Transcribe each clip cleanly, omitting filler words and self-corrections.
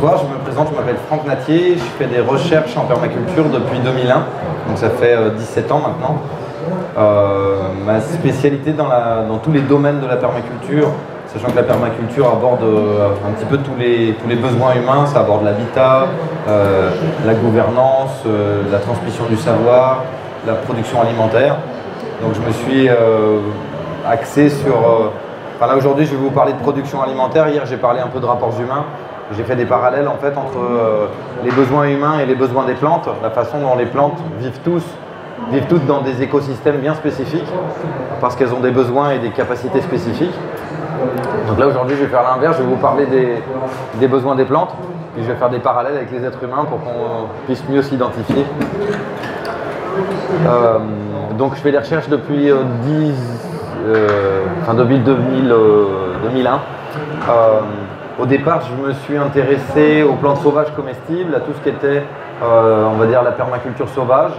Bonsoir, je me présente, je m'appelle Franck Natier, je fais des recherches en permaculture depuis 2001, donc ça fait 17 ans maintenant. Ma spécialité dans tous les domaines de la permaculture, sachant que la permaculture aborde un petit peu tous les besoins humains, ça aborde l'habitat, la gouvernance, la transmission du savoir, la production alimentaire. Donc je me suis axé sur... Enfin là aujourd'hui je vais vous parler de production alimentaire, hier j'ai parlé un peu de rapports humains. J'ai fait des parallèles en fait entre les besoins humains et les besoins des plantes, la façon dont les plantes vivent toutes dans des écosystèmes bien spécifiques, parce qu'elles ont des besoins et des capacités spécifiques. Donc là aujourd'hui je vais faire l'inverse, je vais vous parler des besoins des plantes, puis je vais faire des parallèles avec les êtres humains pour qu'on puisse mieux s'identifier. Donc je fais des recherches depuis 2001. Au départ, je me suis intéressé aux plantes sauvages comestibles, à tout ce qui était, on va dire, la permaculture sauvage.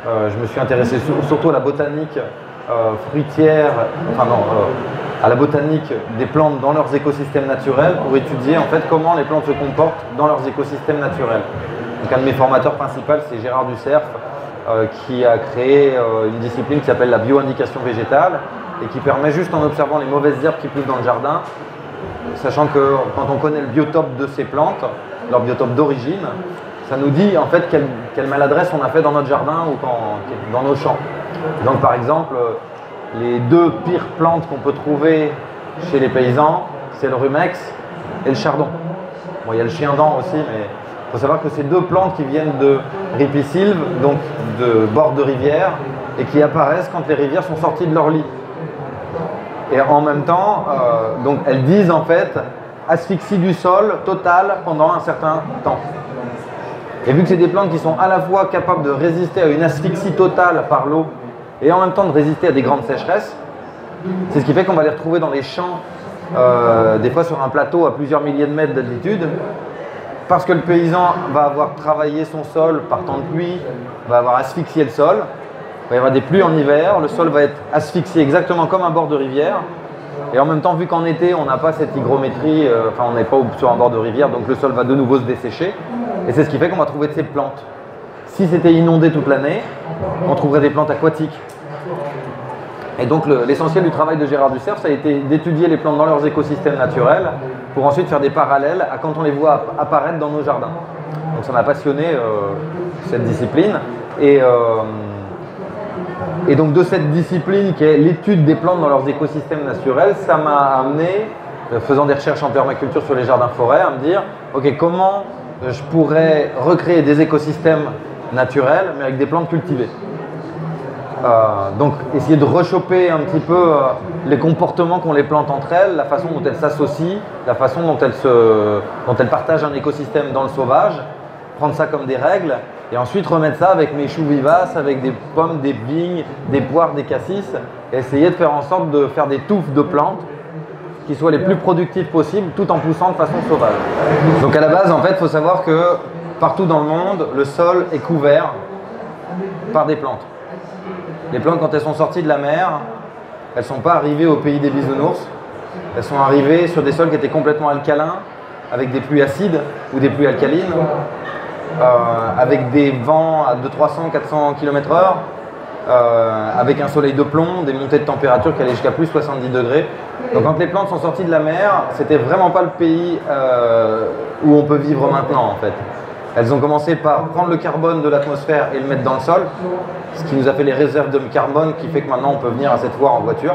Je me suis intéressé surtout à la botanique fruitière, à la botanique des plantes dans leurs écosystèmes naturels pour étudier en fait comment les plantes se comportent dans leurs écosystèmes naturels. Donc un de mes formateurs principaux, c'est Gérard Ducerf, qui a créé une discipline qui s'appelle la bioindication végétale et qui permet juste en observant les mauvaises herbes qui poussent dans le jardin, sachant que quand on connaît le biotope de ces plantes, leur biotope d'origine, ça nous dit en fait quelle maladresse on a fait dans notre jardin ou dans nos champs. Donc par exemple, les deux pires plantes qu'on peut trouver chez les paysans, c'est le rumex et le chardon. Bon, il y a le chien-dent aussi, mais il faut savoir que c'est deux plantes qui viennent de ripisylves, donc de bords de rivières, et qui apparaissent quand les rivières sont sorties de leur lit. Et en même temps, donc elles disent en fait asphyxie du sol totale pendant un certain temps. Et vu que c'est des plantes qui sont à la fois capables de résister à une asphyxie totale par l'eau et en même temps de résister à des grandes sécheresses, c'est ce qui fait qu'on va les retrouver dans les champs, des fois sur un plateau à plusieurs milliers de mètres d'altitude, parce que le paysan va avoir travaillé son sol par temps de pluie, va avoir asphyxié le sol. Il va y avoir des pluies en hiver, le sol va être asphyxié exactement comme un bord de rivière. Et en même temps, vu qu'en été, on n'a pas cette hygrométrie, on n'est pas sur un bord de rivière, donc le sol va de nouveau se dessécher. Et c'est ce qui fait qu'on va trouver de ces plantes. Si c'était inondé toute l'année, on trouverait des plantes aquatiques. Et donc l'essentiel du travail de Gérard Ducerf, ça a été d'étudier les plantes dans leurs écosystèmes naturels pour ensuite faire des parallèles à quand on les voit apparaître dans nos jardins. Donc ça m'a passionné cette discipline. Et donc de cette discipline qui est l'étude des plantes dans leurs écosystèmes naturels, ça m'a amené, faisant des recherches en permaculture sur les jardins forêts, à me dire ok, comment je pourrais recréer des écosystèmes naturels mais avec des plantes cultivées. Donc essayer de rechoper un petit peu les comportements qu'ont les plantes entre elles, la façon dont elles s'associent, la façon dont elles partagent un écosystème dans le sauvage, prendre ça comme des règles. Et ensuite remettre ça avec mes choux vivaces, avec des pommes, des vignes, des poires, des cassis, et essayer de faire en sorte de faire des touffes de plantes qui soient les plus productives possibles tout en poussant de façon sauvage. Donc à la base, en fait, il faut savoir que partout dans le monde, le sol est couvert par des plantes. Les plantes, quand elles sont sorties de la mer, elles ne sont pas arrivées au pays des bisounours, elles sont arrivées sur des sols qui étaient complètement alcalins, avec des pluies acides ou des pluies alcalines. Avec des vents de 300-400 km/h, avec un soleil de plomb, des montées de température qui allaient jusqu'à plus 70 degrés. Donc quand les plantes sont sorties de la mer, c'était vraiment pas le pays où on peut vivre maintenant en fait. Elles ont commencé par prendre le carbone de l'atmosphère et le mettre dans le sol, ce qui nous a fait les réserves de carbone qui fait que maintenant on peut venir à cette foire en voiture.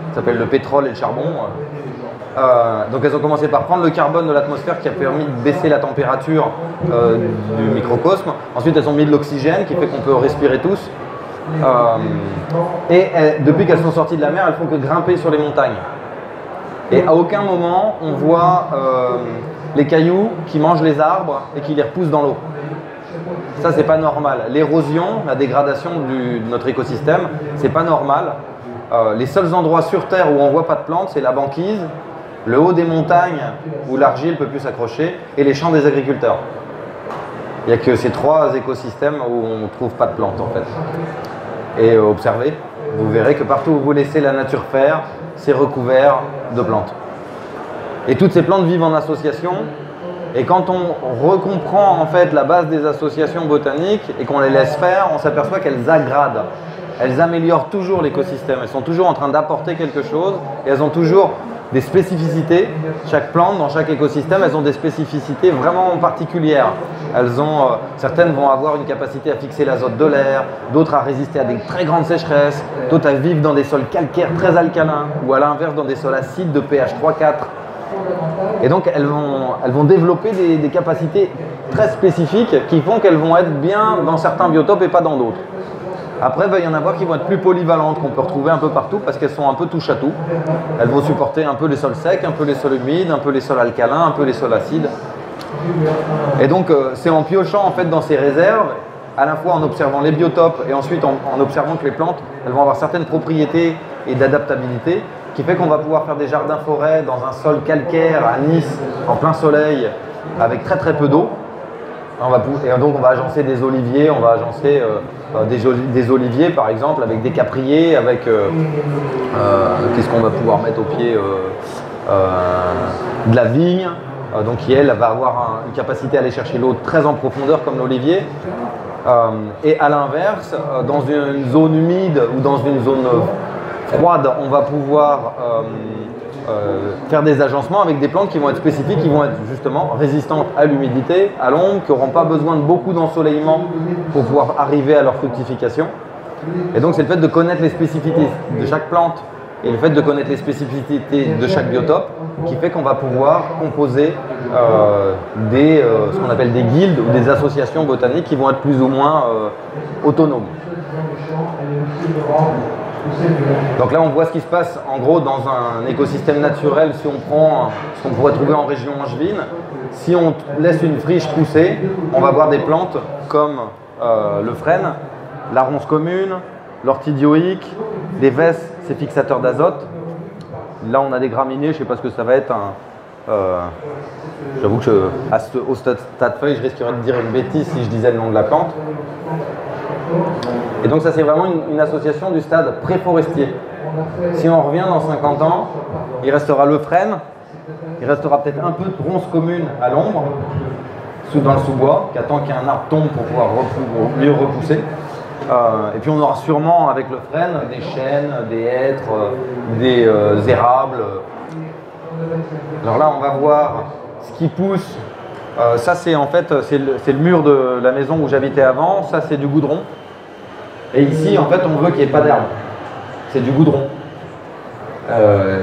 Ça s'appelle le pétrole et le charbon. Donc elles ont commencé par prendre le carbone de l'atmosphère qui a permis de baisser la température du microcosme. Ensuite elles ont mis de l'oxygène qui fait qu'on peut respirer tous. Depuis qu'elles sont sorties de la mer, elles font que grimper sur les montagnes. Et à aucun moment on voit les cailloux qui mangent les arbres et qui les repoussent dans l'eau. Ça c'est pas normal. L'érosion, la dégradation de notre écosystème, c'est pas normal. Les seuls endroits sur Terre où on voit pas de plantes, c'est la banquise, le haut des montagnes où l'argile ne peut plus s'accrocher et les champs des agriculteurs. Il n'y a que ces trois écosystèmes où on ne trouve pas de plantes en fait. Et observez, vous verrez que partout où vous laissez la nature faire, c'est recouvert de plantes. Et toutes ces plantes vivent en association Et quand on recomprend en fait la base des associations botaniques et qu'on les laisse faire, on s'aperçoit qu'elles aggradent. Elles améliorent toujours l'écosystème. Elles sont toujours en train d'apporter quelque chose et elles ont toujours des spécificités. Chaque plante, dans chaque écosystème, elles ont des spécificités vraiment particulières. Certaines vont avoir une capacité à fixer l'azote de l'air, d'autres à résister à des très grandes sécheresses, d'autres à vivre dans des sols calcaires très alcalins ou à l'inverse dans des sols acides de pH 3-4. Et donc elles vont développer des capacités très spécifiques qui font qu'elles vont être bien dans certains biotopes et pas dans d'autres. Après, il va y en avoir qui vont être plus polyvalentes, qu'on peut retrouver un peu partout parce qu'elles sont un peu touche à tout. Elles vont supporter un peu les sols secs, un peu les sols humides, un peu les sols alcalins, un peu les sols acides. Et donc, c'est en piochant en fait dans ces réserves, à la fois en observant les biotopes et ensuite en observant que les plantes, elles vont avoir certaines propriétés et d'adaptabilité, qui fait qu'on va pouvoir faire des jardins-forêts dans un sol calcaire à Nice, en plein soleil, avec très très peu d'eau. Et donc on va agencer des oliviers, on va agencer des oliviers par exemple avec des capriers, avec qu'est-ce qu'on va pouvoir mettre au pied de la vigne, donc qui elle va avoir une capacité à aller chercher l'eau très en profondeur comme l'olivier. Et à l'inverse, dans une zone humide ou dans une zone froide, on va pouvoir faire des agencements avec des plantes qui vont être spécifiques, qui vont être justement résistantes à l'humidité, à l'ombre, qui n'auront pas besoin de beaucoup d'ensoleillement pour pouvoir arriver à leur fructification. Et donc c'est le fait de connaître les spécificités de chaque plante et le fait de connaître les spécificités de chaque biotope qui fait qu'on va pouvoir composer ce qu'on appelle des guildes ou des associations botaniques qui vont être plus ou moins autonomes. Donc là on voit ce qui se passe en gros dans un écosystème naturel. Si on prend ce qu'on pourrait trouver en région angevine, si on laisse une friche pousser, on va voir des plantes comme le frêne, la ronce commune, l'ortie dioïque, les vesses, c'est fixateur d'azote. Là on a des graminées, je ne sais pas ce que ça va être. J'avoue que au stade feuille, je risquerais de dire une bêtise si je disais le nom de la plante. Et donc ça c'est vraiment une association du stade préforestier. Si on revient dans 50 ans, il restera le frêne, il restera peut-être un peu de ronce commune à l'ombre, dans le sous-bois, qui attend qu'un arbre tombe pour pouvoir mieux repousser. Et puis on aura sûrement avec le frêne des chênes, des hêtres, des érables. Alors là on va voir ce qui pousse. Ça c'est en fait c'est le mur de la maison où j'habitais avant, ça c'est du goudron. Et ici en fait on veut qu'il n'y ait pas d'herbe, c'est du goudron.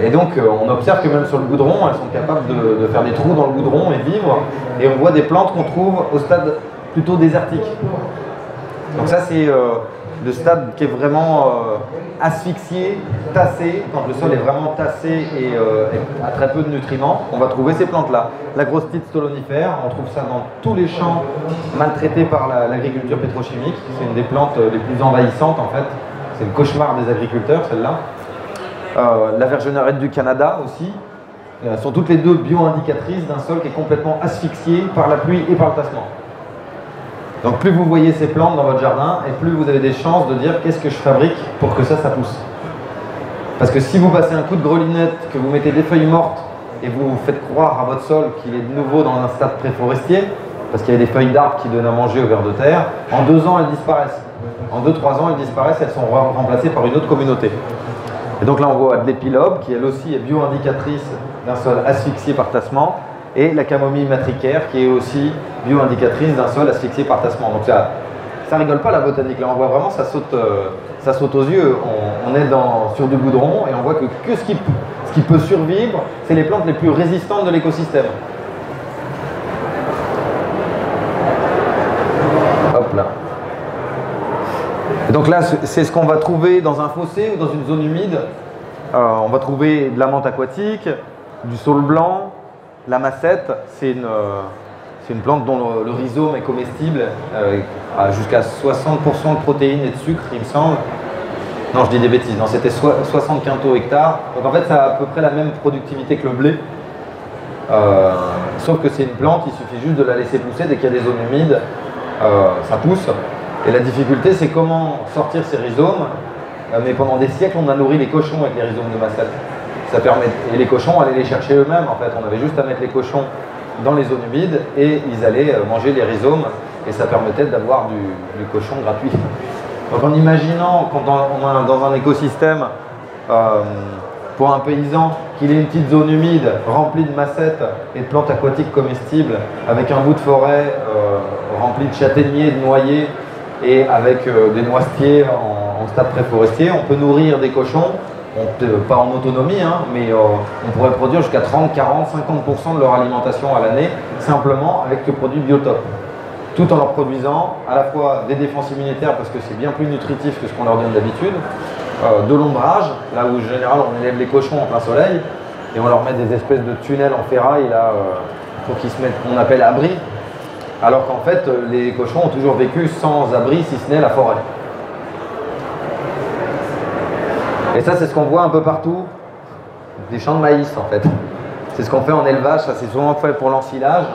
Et donc on observe que même sur le goudron, elles sont capables de faire des trous dans le goudron et vivre. Et on voit des plantes qu'on trouve au stade plutôt désertique. Donc ça c'est le stade qui est vraiment asphyxié, tassé. Quand le sol est vraiment tassé et a très peu de nutriments, on va trouver ces plantes-là. La grosse-tite stolonifère, on trouve ça dans tous les champs maltraités par l'agriculture pétrochimique. C'est une des plantes les plus envahissantes en fait. C'est le cauchemar des agriculteurs, celle-là. La vergenerette du Canada aussi. Sont toutes les deux bio-indicatrices d'un sol qui est complètement asphyxié par la pluie et par le tassement. Donc plus vous voyez ces plantes dans votre jardin et plus vous avez des chances de dire qu'est-ce que je fabrique pour que ça pousse. Parce que si vous passez un coup de grelinette, que vous mettez des feuilles mortes et vous faites croire à votre sol qu'il est de nouveau dans un stade préforestier, parce qu'il y a des feuilles d'arbres qui donnent à manger aux vers de terre, en 2 ans elles disparaissent. En 2-3 ans elles disparaissent, elles sont remplacées par une autre communauté. Et donc là on voit de l'épilobe qui elle aussi est bio-indicatrice d'un sol asphyxié par tassement. Et la camomille matricaire qui est aussi bio-indicatrice d'un sol asphyxié par tassement. Donc ça rigole pas la botanique, là on voit vraiment ça saute aux yeux. On est sur du goudron et on voit que ce qui peut survivre, c'est les plantes les plus résistantes de l'écosystème. Hop là. Et donc là c'est ce qu'on va trouver dans un fossé ou dans une zone humide. On va trouver de la menthe aquatique, du saule blanc. La massette, c'est une plante dont le rhizome est comestible, à jusqu'à 60% de protéines et de sucre, il me semble. Non, je dis des bêtises, non, c'était 60 quintaux hectares. Donc en fait, ça a à peu près la même productivité que le blé. Sauf que c'est une plante, il suffit juste de la laisser pousser. Dès qu'il y a des zones humides, ça pousse. Et la difficulté, c'est comment sortir ces rhizomes. Mais pendant des siècles, on a nourri les cochons avec les rhizomes de massette. Ça permet, et les cochons allaient les chercher eux-mêmes en fait. On avait juste à mettre les cochons dans les zones humides et ils allaient manger les rhizomes et ça permettait d'avoir du cochon gratuit. Donc en imaginant quand on est dans un écosystème pour un paysan qu'il ait une petite zone humide remplie de massettes et de plantes aquatiques comestibles avec un bout de forêt rempli de châtaigniers, de noyers et avec des noisetiers en stade préforestier, on peut nourrir des cochons, pas en autonomie, hein, mais on pourrait produire jusqu'à 30, 40, 50% de leur alimentation à l'année simplement avec le produit Biotope. Tout en leur produisant à la fois des défenses immunitaires parce que c'est bien plus nutritif que ce qu'on leur donne d'habitude, de l'ombrage, là où en général on élève les cochons en plein soleil et on leur met des espèces de tunnels en ferraille là, pour qu'ils se mettent, qu'on appelle abri, alors qu'en fait les cochons ont toujours vécu sans abri si ce n'est la forêt. Et ça c'est ce qu'on voit un peu partout, des champs de maïs en fait. C'est ce qu'on fait en élevage, ça c'est souvent fait pour l'ensilage.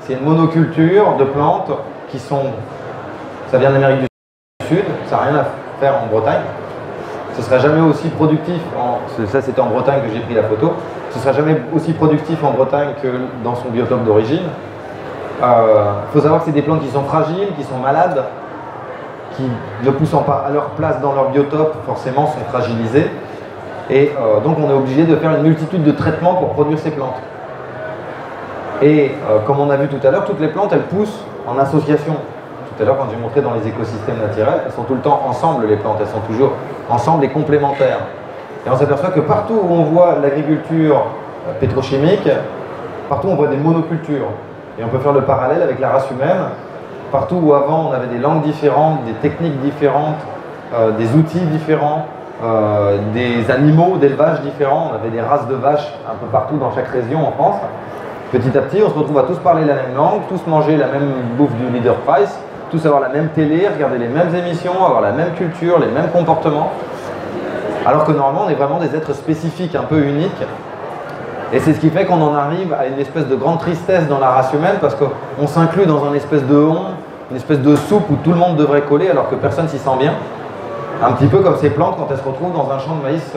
C'est une monoculture de plantes qui sont, ça vient d'Amérique du Sud, ça n'a rien à faire en Bretagne. Ce ne sera jamais aussi productif, ça c'était en Bretagne que j'ai pris la photo, ce ne sera jamais aussi productif en Bretagne que dans son biotope d'origine. Il faut savoir que c'est des plantes qui sont fragiles, qui sont malades, qui ne poussant pas à leur place dans leur biotope, forcément sont fragilisées. Et donc on est obligé de faire une multitude de traitements pour produire ces plantes. Et comme on a vu tout à l'heure, toutes les plantes, elles poussent en association. Tout à l'heure, quand j'ai montré dans les écosystèmes naturels, elles sont tout le temps ensemble, les plantes. Elles sont toujours ensemble et complémentaires. Et on s'aperçoit que partout où on voit l'agriculture pétrochimique, partout on voit des monocultures. Et on peut faire le parallèle avec la race humaine. Partout où avant on avait des langues différentes, des techniques différentes, des outils différents, des animaux d'élevage différents. On avait des races de vaches un peu partout dans chaque région en France. Petit à petit, on se retrouve à tous parler la même langue, tous manger la même bouffe du Leader Price, tous avoir la même télé, regarder les mêmes émissions, avoir la même culture, les mêmes comportements. Alors que normalement, on est vraiment des êtres spécifiques, un peu uniques. Et c'est ce qui fait qu'on en arrive à une espèce de grande tristesse dans la race humaine parce qu'on s'inclut dans une espèce de on, une espèce de soupe où tout le monde devrait coller alors que personne s'y sent bien. Un petit peu comme ces plantes quand elles se retrouvent dans un champ de maïs,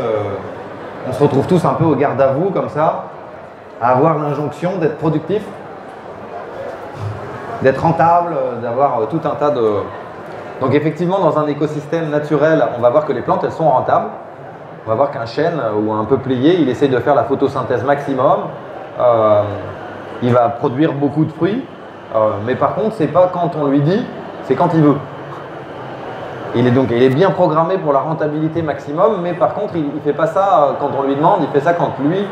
on se retrouve tous un peu au garde à vous comme ça, à avoir l'injonction d'être productif, d'être rentable, d'avoir tout un tas de... Donc effectivement, dans un écosystème naturel, on va voir que les plantes, elles sont rentables. On va voir qu'un chêne ou un peuplier, il essaie de faire la photosynthèse maximum. Il va produire beaucoup de fruits. Mais par contre, c'est pas quand on lui dit, c'est quand il veut. Il est bien programmé pour la rentabilité maximum, mais par contre, il ne fait pas ça quand on lui demande, il fait ça quand lui,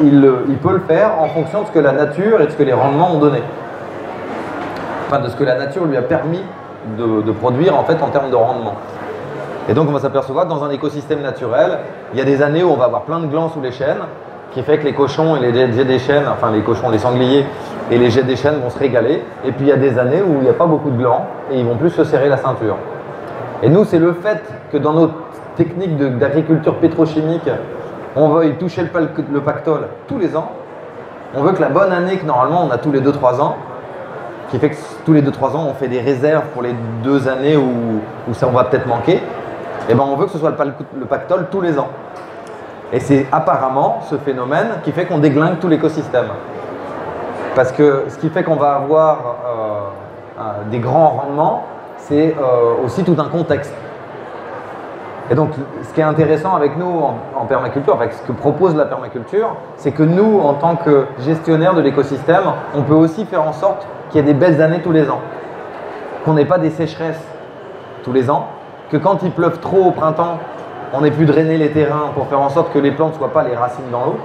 il peut le faire en fonction de ce que la nature et de ce que les rendements ont donné. Enfin, de ce que la nature lui a permis de produire en fait en termes de rendement. Et donc on va s'apercevoir que dans un écosystème naturel, il y a des années où on va avoir plein de glands sous les chênes, qui fait que les cochons et les jets des chênes, enfin les cochons, les sangliers et les jets des chênes vont se régaler. Et puis il y a des années où il n'y a pas beaucoup de glands et ils vont plus se serrer la ceinture. Et nous, c'est le fait que dans nos techniques d'agriculture pétrochimique, on veuille toucher le pactole tous les ans. On veut que la bonne année que normalement on a tous les 2-3 ans, qui fait que tous les 2-3 ans on fait des réserves pour les 2 années où ça on va peut-être manquer, et ben on veut que ce soit le pactole tous les ans. Et c'est apparemment ce phénomène qui fait qu'on déglingue tout l'écosystème. Parce que ce qui fait qu'on va avoir des grands rendements, c'est aussi tout un contexte. Et donc, ce qui est intéressant avec nous en permaculture, enfin, ce que propose la permaculture, c'est que nous, en tant que gestionnaires de l'écosystème, on peut aussi faire en sorte qu'il y ait des belles années tous les ans. Qu'on n'ait pas des sécheresses tous les ans, que quand il pleuve trop au printemps, on ait pu drainer les terrains pour faire en sorte que les plantes ne soient pas les racines dans l'eau.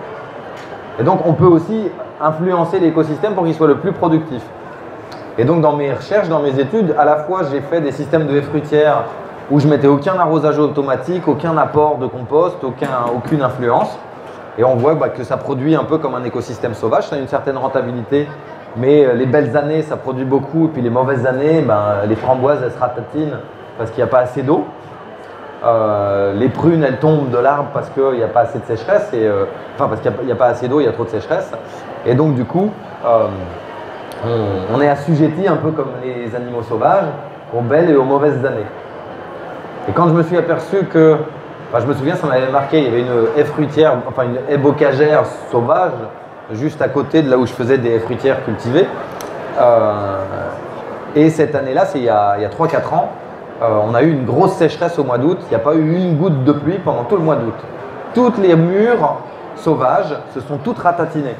Et donc, on peut aussi influencer l'écosystème pour qu'il soit le plus productif. Et donc, dans mes recherches, dans mes études, à la fois, j'ai fait des systèmes de haies fruitières où je mettais aucun arrosage automatique, aucun apport de compost, aucune influence. Et on voit que ça produit un peu comme un écosystème sauvage, ça a une certaine rentabilité, mais les belles années, ça produit beaucoup, et puis les mauvaises années, les framboises, elles se ratatinent parce qu'il n'y a pas assez d'eau. Les prunes, elles tombent de l'arbre parce qu'il n'y a pas assez de sécheresse, parce qu'il n'y a pas assez d'eau, il y a trop de sécheresse. Et donc du coup, on est assujetti un peu comme les animaux sauvages aux belles et aux mauvaises années. Et quand je me suis aperçu que, je me souviens, ça m'avait marqué, il y avait une haie fruitière, enfin une haie bocagère sauvage juste à côté de là où je faisais des fruitières cultivées. Et cette année-là, c'est il y a 3-4 ans, on a eu une grosse sécheresse au mois d'août. Il n'y a pas eu une goutte de pluie pendant tout le mois d'août. Toutes les murs sauvages se sont toutes ratatinés.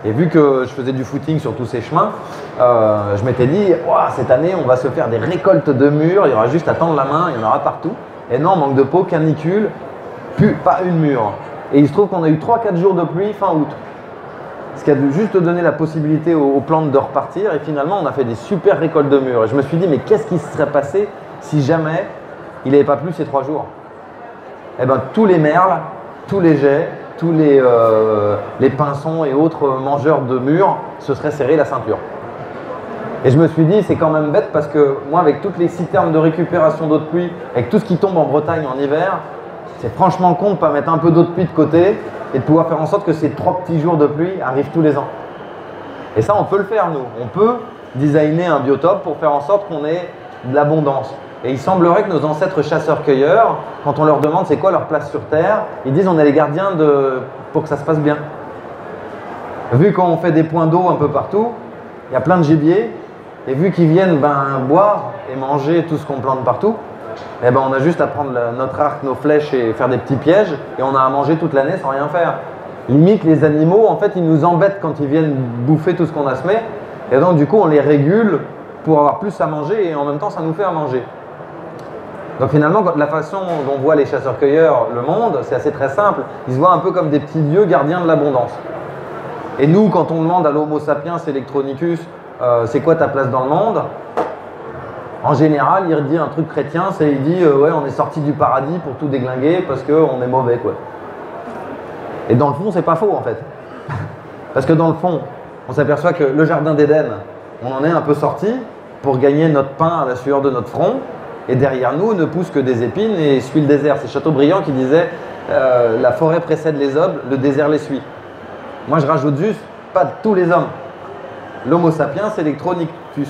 Et vu que je faisais du footing sur tous ces chemins, je m'étais dit, cette année, on va se faire des récoltes de mûres, il y aura juste à tendre la main, il y en aura partout. Et non, manque de peau, canicule, pas une mûre. Et il se trouve qu'on a eu 3-4 jours de pluie fin août. Ce qui a juste donné la possibilité aux plantes de repartir. Et finalement, on a fait des super récoltes de mûres. Et je me suis dit, mais qu'est-ce qui se serait passé si jamais il n'avait pas plu ces 3 jours? Eh bien, tous les merles, tous les geais, tous les pinsons et autres mangeurs de mûres se seraient serrés la ceinture. Et je me suis dit, c'est quand même bête parce que moi, avec toutes les citernes de récupération d'eau de pluie, avec tout ce qui tombe en Bretagne en hiver, c'est franchement con de ne pas mettre un peu d'eau de pluie de côté et de pouvoir faire en sorte que ces 3 petits jours de pluie arrivent tous les ans. Et ça, on peut le faire, nous. On peut designer un biotope pour faire en sorte qu'on ait de l'abondance. Et il semblerait que nos ancêtres chasseurs-cueilleurs, quand on leur demande c'est quoi leur place sur Terre, ils disent on est les gardiens pour que ça se passe bien. Vu qu'on fait des points d'eau un peu partout, il y a plein de gibier, et vu qu'ils viennent boire et manger tout ce qu'on plante partout, eh ben, on a juste à prendre notre arc, nos flèches et faire des petits pièges, et on a à manger toute l'année sans rien faire. Limite, les animaux, en fait, ils nous embêtent quand ils viennent bouffer tout ce qu'on a semé, et donc du coup, on les régule pour avoir plus à manger, et en même temps, ça nous fait à manger. Donc finalement, la façon dont voient les chasseurs-cueilleurs le monde, c'est assez très simple. Ils se voient un peu comme des petits dieux gardiens de l'abondance. Et nous, quand on demande à l'Homo sapiens electronicus, c'est quoi ta place dans le monde? En général, il dit un truc chrétien, il dit ouais, on est sorti du paradis pour tout déglinguer parce qu'on est mauvais, quoi. Et dans le fond, c'est pas faux en fait. Parce que dans le fond, on s'aperçoit que le jardin d'Éden, on en est un peu sorti pour gagner notre pain à la sueur de notre front. Et derrière nous ne poussent que des épines et suit le désert. C'est Chateaubriand qui disait la forêt précède les hommes, le désert les suit. Moi je rajoute juste pas tous les hommes. L'Homo sapiens electronicus.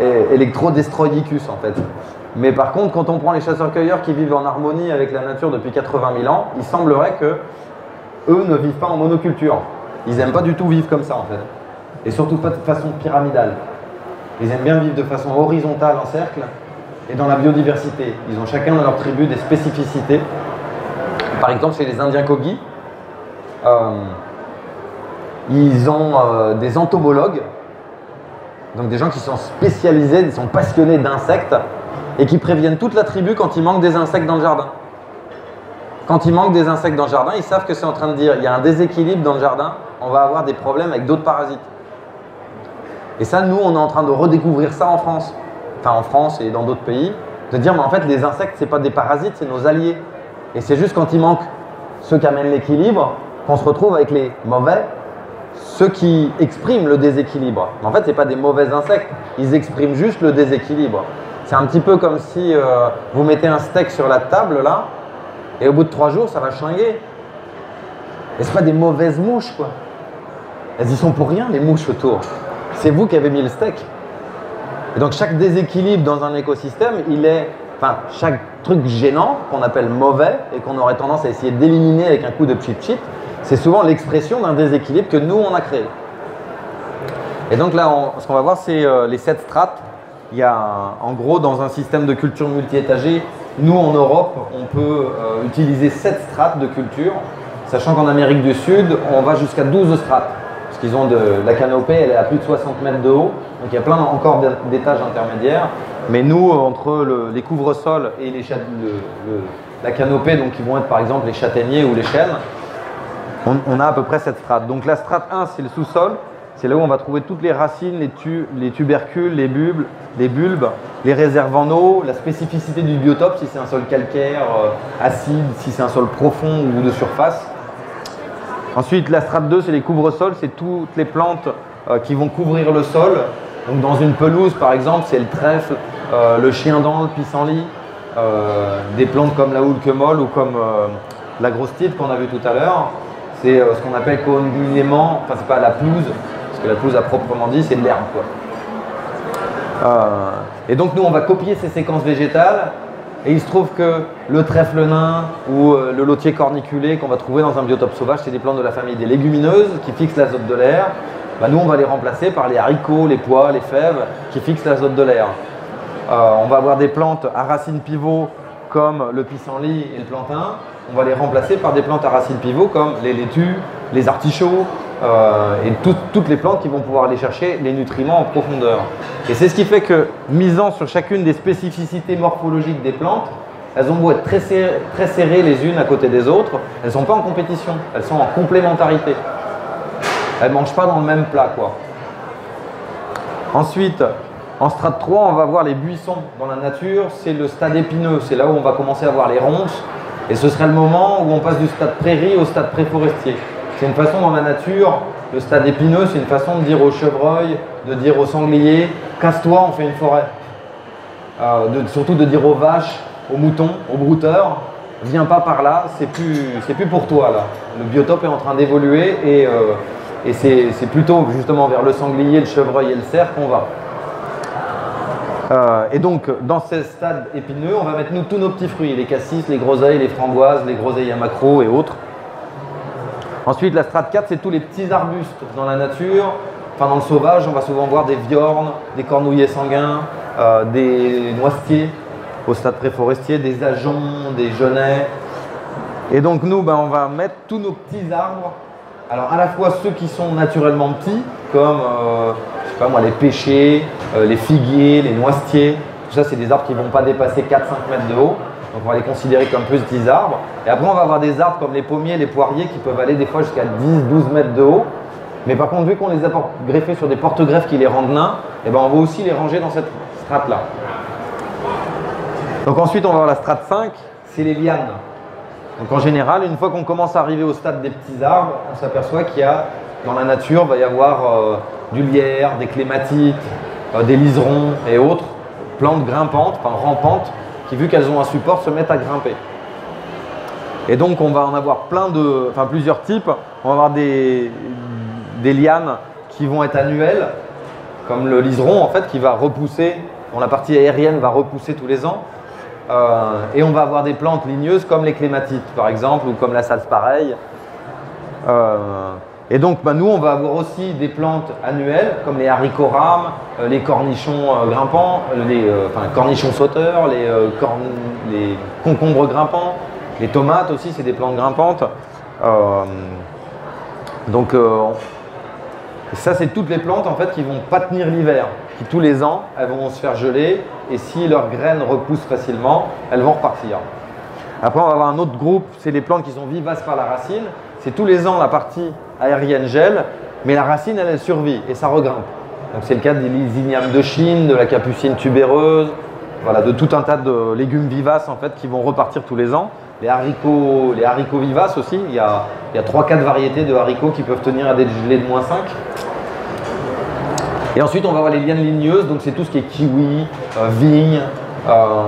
Et electrodestroyicus en fait. Mais par contre, quand on prend les chasseurs-cueilleurs qui vivent en harmonie avec la nature depuis 80 000 ans, il semblerait que eux ne vivent pas en monoculture. Ils n'aiment pas du tout vivre comme ça en fait. Et surtout pas de façon pyramidale. Ils aiment bien vivre de façon horizontale en cercle. Et dans la biodiversité, ils ont chacun dans leur tribu des spécificités. Par exemple, chez les Indiens Kogi, ils ont des entomologues, donc des gens qui sont spécialisés, qui sont passionnés d'insectes et qui préviennent toute la tribu quand il manque des insectes dans le jardin. Quand il manque des insectes dans le jardin, ils savent que c'est en train de dire il y a un déséquilibre dans le jardin, on va avoir des problèmes avec d'autres parasites. Et ça, nous, on est en train de redécouvrir ça en France. Enfin en France et dans d'autres pays, de dire mais en fait les insectes c'est pas des parasites, c'est nos alliés. Et c'est juste quand il manque ceux qui amènent l'équilibre qu'on se retrouve avec les mauvais, ceux qui expriment le déséquilibre. Mais en fait c'est pas des mauvais insectes, ils expriment juste le déséquilibre. C'est un petit peu comme si vous mettez un steak sur la table là, et au bout de 3 jours ça va schlinguer. Et c'est pas des mauvaises mouches quoi. Elles y sont pour rien les mouches autour. C'est vous qui avez mis le steak. Et donc chaque déséquilibre dans un écosystème, chaque truc gênant qu'on appelle mauvais et qu'on aurait tendance à essayer d'éliminer avec un coup de pchit-pchit, c'est souvent l'expression d'un déséquilibre que nous on a créé. Et donc là, ce qu'on va voir, c'est les 7 strates. Il y a en gros dans un système de culture multi-étagée, nous en Europe, on peut utiliser 7 strates de culture, sachant qu'en Amérique du Sud, on va jusqu'à 12 strates. Parce qu'ils ont la canopée, elle est à plus de 60 mètres de haut, donc il y a plein encore d'étages intermédiaires. Mais nous, entre les couvre-sols et la canopée, donc qui vont être par exemple les châtaigniers ou les chênes, on a à peu près cette strate. Donc la strate 1, c'est le sous-sol, c'est là où on va trouver toutes les racines, les tubercules, les bulbes, les réserves en eau, la spécificité du biotope, si c'est un sol calcaire, acide, si c'est un sol profond ou de surface. Ensuite, la strate 2, c'est les couvre-sols, c'est toutes les plantes qui vont couvrir le sol. Donc dans une pelouse, par exemple, c'est le trèfle, le chien-dent, le pissenlit, des plantes comme la houlque molle ou comme la grosse tite qu'on a vu tout à l'heure. C'est ce qu'on appelle communément, enfin c'est pas la pelouse, parce que la pelouse à proprement dit, c'est de l'herbe, quoi. Et donc nous, on va copier ces séquences végétales Et il se trouve que le trèfle nain ou le lotier corniculé qu'on va trouver dans un biotope sauvage, c'est des plantes de la famille des légumineuses qui fixent l'azote de l'air. Bah, nous, on va les remplacer par les haricots, les pois, les fèves qui fixent l'azote de l'air. On va avoir des plantes à racines pivot comme le pissenlit et le plantain. On va les remplacer par des plantes à racines pivot comme les laitues, les artichauts et toutes les plantes qui vont pouvoir aller chercher les nutriments en profondeur. Et c'est ce qui fait que, misant sur chacune des spécificités morphologiques des plantes, elles ont beau être très serrées les unes à côté des autres, elles ne sont pas en compétition, elles sont en complémentarité. Elles ne mangent pas dans le même plat, quoi. Ensuite, en strate 3, on va voir les buissons. Dans la nature, c'est le stade épineux. C'est là où on va commencer à voir les ronces. Et ce serait le moment où on passe du stade prairie au stade préforestier. C'est une façon dans la nature, le stade épineux, c'est une façon de dire aux chevreuils, de dire aux sangliers, casse-toi, on fait une forêt. Surtout de dire aux vaches, aux moutons, aux brouteurs, viens pas par là, c'est plus pour toi là. Le biotope est en train d'évoluer et c'est plutôt justement vers le sanglier, le chevreuil et le cerf qu'on va. Et donc, dans ces stades épineux, on va mettre tous nos petits fruits, les cassis, les groseilles, les framboises, les groseilles à maquereau et autres. Ensuite, la strate 4, c'est tous les petits arbustes dans la nature. Enfin, dans le sauvage, on va souvent voir des viornes, des cornouillers sanguins, des noisetiers au stade préforestier, des ajoncs, des genêts. Et donc, nous, on va mettre tous nos petits arbres. Alors, à la fois ceux qui sont naturellement petits, comme je sais pas moi, les pêchers, les figuiers, les noisetiers. Tout ça, c'est des arbres qui ne vont pas dépasser 4-5 mètres de haut. Donc, on va les considérer comme petits arbres. Et après, on va avoir des arbres comme les pommiers, les poiriers qui peuvent aller des fois jusqu'à 10-12 mètres de haut. Mais par contre, vu qu'on les a greffés sur des porte-greffes qui les rendent nains, on va aussi les ranger dans cette strate-là. Donc ensuite, on va avoir la strate 5, c'est les lianes. Donc en général, une fois qu'on commence à arriver au stade des petits arbres, on s'aperçoit qu'il y a, dans la nature, il va y avoir du lierre, des clématites, des liserons et autres plantes grimpantes, enfin rampantes, qui vu qu'elles ont un support, se mettent à grimper. Et donc on va en avoir plusieurs types. On va avoir des lianes qui vont être annuelles, comme le liseron en fait, qui va repousser, dont la partie aérienne va repousser tous les ans. Et on va avoir des plantes ligneuses comme les clématites par exemple, ou comme la sarsaparille. Et donc nous on va avoir aussi des plantes annuelles comme les haricots rames, les cornichons grimpants, les cornichons sauteurs, les concombres grimpants, les tomates aussi, c'est des plantes grimpantes. Ça, c'est toutes les plantes en fait qui vont pas tenir l'hiver, qui tous les ans, elles vont se faire geler et si leurs graines repoussent facilement, elles vont repartir. Après, on va avoir un autre groupe, c'est les plantes qui sont vivaces par la racine. C'est tous les ans la partie aérienne gèle, mais la racine, elle survit et ça regrimpe. Donc c'est le cas des lysinium de Chine, de la capucine tubéreuse, voilà, de tout un tas de légumes vivaces en fait qui vont repartir tous les ans. Les haricots vivaces aussi, il y a 3-4 variétés de haricots qui peuvent tenir à des gelées de -5. Et ensuite, on va avoir les lianes ligneuses, donc c'est tout ce qui est kiwi, vigne,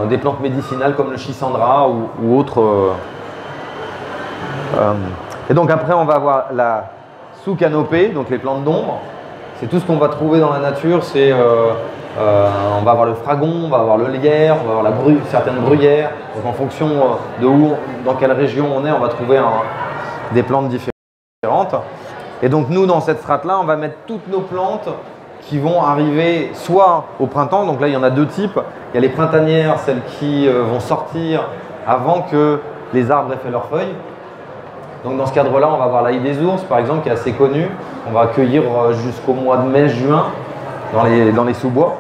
des plantes médicinales comme le schisandra ou autres. Et donc après, on va avoir la sous-canopée, donc les plantes d'ombre. C'est tout ce qu'on va trouver dans la nature. On va avoir le fragon, on va avoir le lierre, on va avoir certaines bruyères. Donc en fonction de dans quelle région on est, on va trouver des plantes différentes. Et donc nous, dans cette strate-là, on va mettre toutes nos plantes qui vont arriver soit au printemps, donc là il y en a deux types. Il y a les printanières, celles qui vont sortir avant que les arbres aient fait leurs feuilles. Donc dans ce cadre-là, on va avoir l'ail des ours, par exemple, qui est assez connu. On va accueillir jusqu'au mois de mai-juin dans les sous-bois.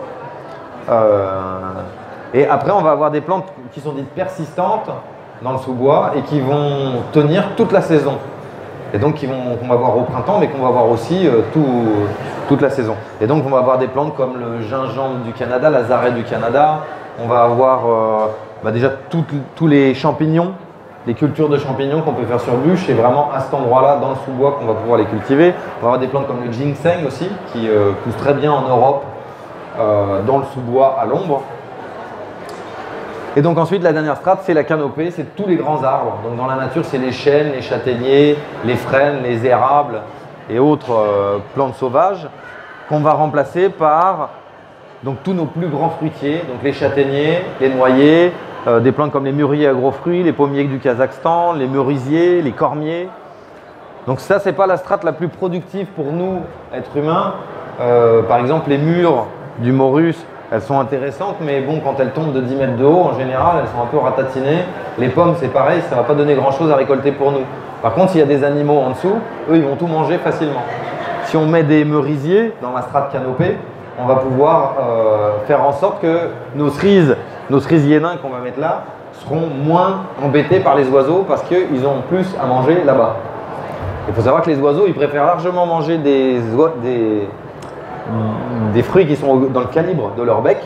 Et après, on va avoir des plantes qui sont dites persistantes dans le sous-bois et qui vont tenir toute la saison. Et donc qu'on va voir au printemps, mais qu'on va voir aussi toute la saison. Et donc on va avoir des plantes comme le gingembre du Canada, la zarée du Canada. On va avoir déjà tous les champignons, les cultures de champignons qu'on peut faire sur bûche. Et vraiment à cet endroit-là, dans le sous-bois, qu'on va pouvoir les cultiver. On va avoir des plantes comme le ginseng aussi, qui poussent très bien en Europe, dans le sous-bois à l'ombre. Et donc ensuite, la dernière strate, c'est la canopée, c'est tous les grands arbres. Donc dans la nature, c'est les chênes, les châtaigniers, les frênes, les érables et autres plantes sauvages qu'on va remplacer par donc, tous nos plus grands fruitiers, donc les châtaigniers, les noyers, des plantes comme les mûriers à gros fruits, les pommiers du Kazakhstan, les merisiers, les cormiers. Donc ça, c'est pas la strate la plus productive pour nous, êtres humains. Par exemple, les mûres du Maurus, elles sont intéressantes, mais bon, quand elles tombent de 10 mètres de haut, en général, elles sont un peu ratatinées. Les pommes, c'est pareil, ça ne va pas donner grand-chose à récolter pour nous. Par contre, s'il y a des animaux en dessous, eux, ils vont tout manger facilement. Si on met des merisiers dans la strate canopée, on va pouvoir faire en sorte que nos cerisiers nains qu'on va mettre là, seront moins embêtés par les oiseaux parce qu'ils ont plus à manger là-bas. Il faut savoir que les oiseaux, ils préfèrent largement manger des fruits qui sont dans le calibre de leur bec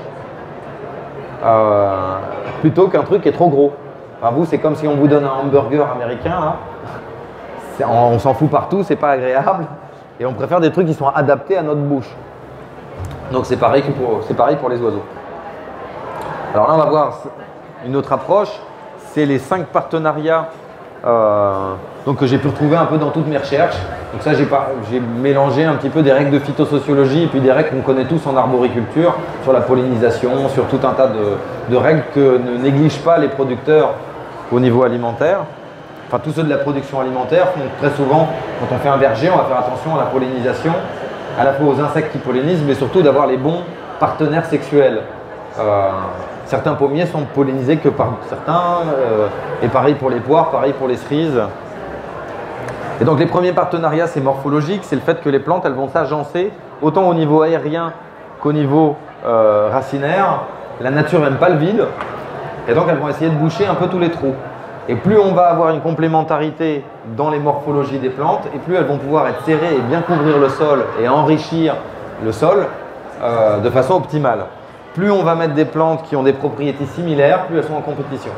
plutôt qu'un truc qui est trop gros. Enfin, vous, c'est comme si on vous donne un hamburger américain, là. On s'en fout partout, c'est pas agréable et on préfère des trucs qui sont adaptés à notre bouche. Donc c'est pareil pour les oiseaux. Alors là, on va voir une autre approche, c'est les 5 partenariats donc que j'ai pu retrouver un peu dans toutes mes recherches. Donc ça, j'ai mélangé un petit peu des règles de phytosociologie et puis des règles qu'on connaît tous en arboriculture, sur la pollinisation, sur tout un tas de règles que ne négligent pas les producteurs au niveau alimentaire. Enfin, tous ceux de la production alimentaire font très souvent, quand on fait un verger, on va faire attention à la pollinisation, à la fois aux insectes qui pollinisent, mais surtout d'avoir les bons partenaires sexuels. Certains pommiers sont pollinisés que par certains, et pareil pour les poires, pareil pour les cerises. Et donc les premiers partenariats, c'est morphologique, c'est le fait que les plantes, elles vont s'agencer autant au niveau aérien qu'au niveau racinaire. La nature n'aime pas le vide, et donc elles vont essayer de boucher un peu tous les trous. Et plus on va avoir une complémentarité dans les morphologies des plantes, et plus elles vont pouvoir être serrées et bien couvrir le sol et enrichir le sol de façon optimale. Plus on va mettre des plantes qui ont des propriétés similaires, plus elles sont en compétition.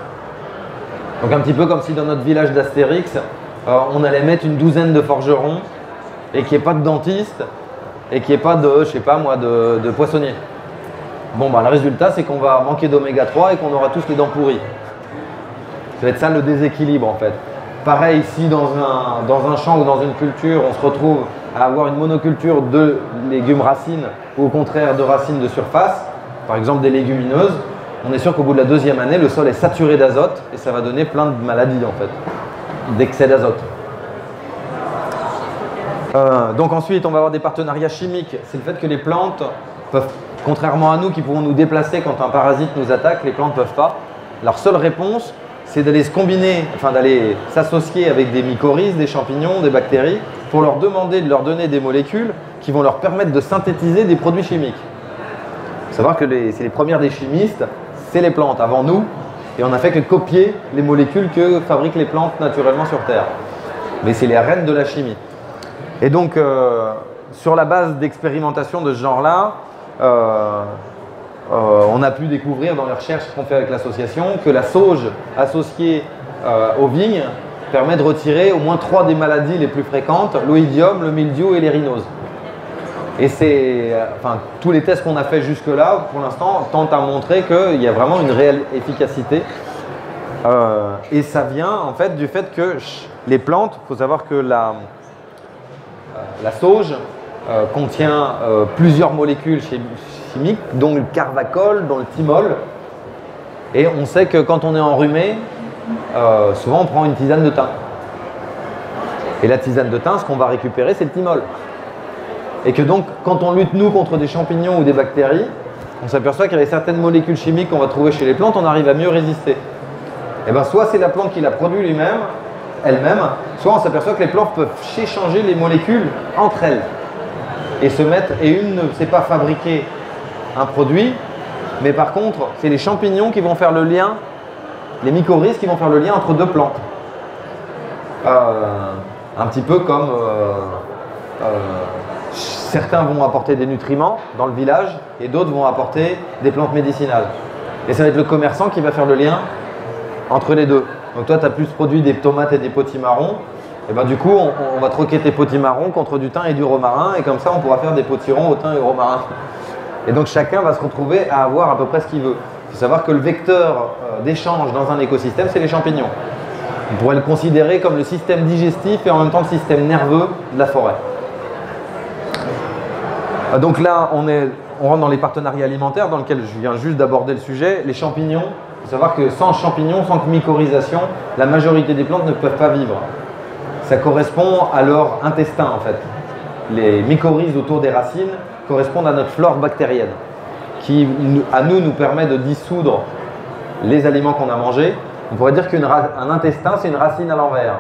Donc un petit peu comme si dans notre village d'Astérix, on allait mettre une douzaine de forgerons et qu'il n'y ait pas de dentiste et qu'il n'y ait pas de, je sais pas moi, de poissonnier. Bon, bah, le résultat, c'est qu'on va manquer d'oméga 3 et qu'on aura tous les dents pourries. Ça va être ça le déséquilibre en fait. Pareil, si dans un champ ou dans une culture, on se retrouve à avoir une monoculture de légumes racines ou au contraire de racines de surface, par exemple des légumineuses, on est sûr qu'au bout de la 2e année, le sol est saturé d'azote et ça va donner plein de maladies en fait, d'excès d'azote. Donc ensuite, on va avoir des partenariats chimiques. C'est le fait que les plantes peuvent, contrairement à nous qui pouvons nous déplacer quand un parasite nous attaque, les plantes ne peuvent pas. Leur seule réponse, c'est d'aller se combiner, enfin d'aller s'associer avec des mycorhizes, des champignons, des bactéries, pour leur demander de leur donner des molécules qui vont leur permettre de synthétiser des produits chimiques. Il faut savoir que c'est les premières des chimistes, c'est les plantes avant nous, et on n'a fait que copier les molécules que fabriquent les plantes naturellement sur Terre. Mais c'est les reines de la chimie. Et donc, sur la base d'expérimentation de ce genre-là, on a pu découvrir dans les recherches qu'on fait avec l'association que la sauge associée aux vignes permet de retirer au moins 3 des maladies les plus fréquentes, l'oïdium, le mildiou et les rhinoses. Et tous les tests qu'on a fait jusque-là, pour l'instant, tentent à montrer qu'il y a vraiment une réelle efficacité. Et ça vient en fait du fait que les plantes, il faut savoir que la sauge contient plusieurs molécules chimiques, dont le carvacol, dont le thymol. Et on sait que quand on est enrhumé, souvent on prend une tisane de thym. Et la tisane de thym, ce qu'on va récupérer, c'est le thymol. Et que donc, quand on lutte nous contre des champignons ou des bactéries, on s'aperçoit qu'il y a certaines molécules chimiques qu'on va trouver chez les plantes, on arrive à mieux résister. Et bien soit c'est la plante qui l'a produit elle-même, soit on s'aperçoit que les plantes peuvent échanger les molécules entre elles. Et une ne sait pas fabriquer un produit, mais par contre, c'est les champignons qui vont faire le lien, les mycorhizes qui vont faire le lien entre 2 plantes. Un petit peu comme certains vont apporter des nutriments dans le village et d'autres vont apporter des plantes médicinales. Et ça va être le commerçant qui va faire le lien entre les deux. Donc toi, tu as plus produit des tomates et des potimarrons. Et ben du coup, on va troquer tes potimarrons contre du thym et du romarin. Et comme ça, on pourra faire des potirons au thym et au romarin. Et donc chacun va se retrouver à avoir à peu près ce qu'il veut. Il faut savoir que le vecteur d'échange dans un écosystème, c'est les champignons. On pourrait le considérer comme le système digestif et en même temps le système nerveux de la forêt. Donc là, on rentre dans les partenariats alimentaires dans lesquels je viens juste d'aborder le sujet. Les champignons, il faut savoir que sans champignons, sans mycorhisation, la majorité des plantes ne peuvent pas vivre. Ça correspond à leur intestin en fait. Les mycorhizes autour des racines correspondent à notre flore bactérienne qui, à nous permet de dissoudre les aliments qu'on a mangés. On pourrait dire qu'un intestin, c'est une racine à l'envers.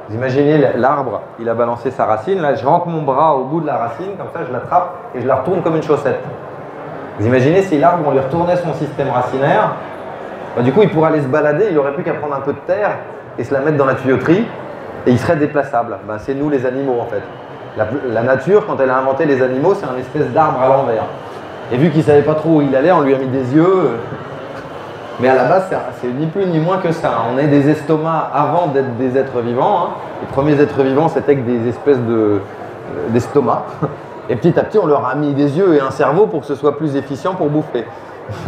Vous imaginez l'arbre, il a balancé sa racine. Là, je rentre mon bras au bout de la racine, comme ça, je l'attrape et je la retourne comme une chaussette. Vous imaginez si l'arbre, on lui retournait son système racinaire, bah, du coup, il pourrait aller se balader, il n'aurait plus qu'à prendre un peu de terre et se la mettre dans la tuyauterie et il serait déplaçable. Bah, c'est nous les animaux en fait. La nature, quand elle a inventé les animaux, c'est un espèce d'arbre à l'envers. Et vu qu'il ne savait pas trop où il allait, on lui a mis des yeux. Mais à la base, c'est ni plus ni moins que ça. On est des estomacs avant d'être des êtres vivants. Hein. Les premiers êtres vivants, c'était que des espèces d'estomacs. Et petit à petit, on leur a mis des yeux et un cerveau pour que ce soit plus efficient pour bouffer.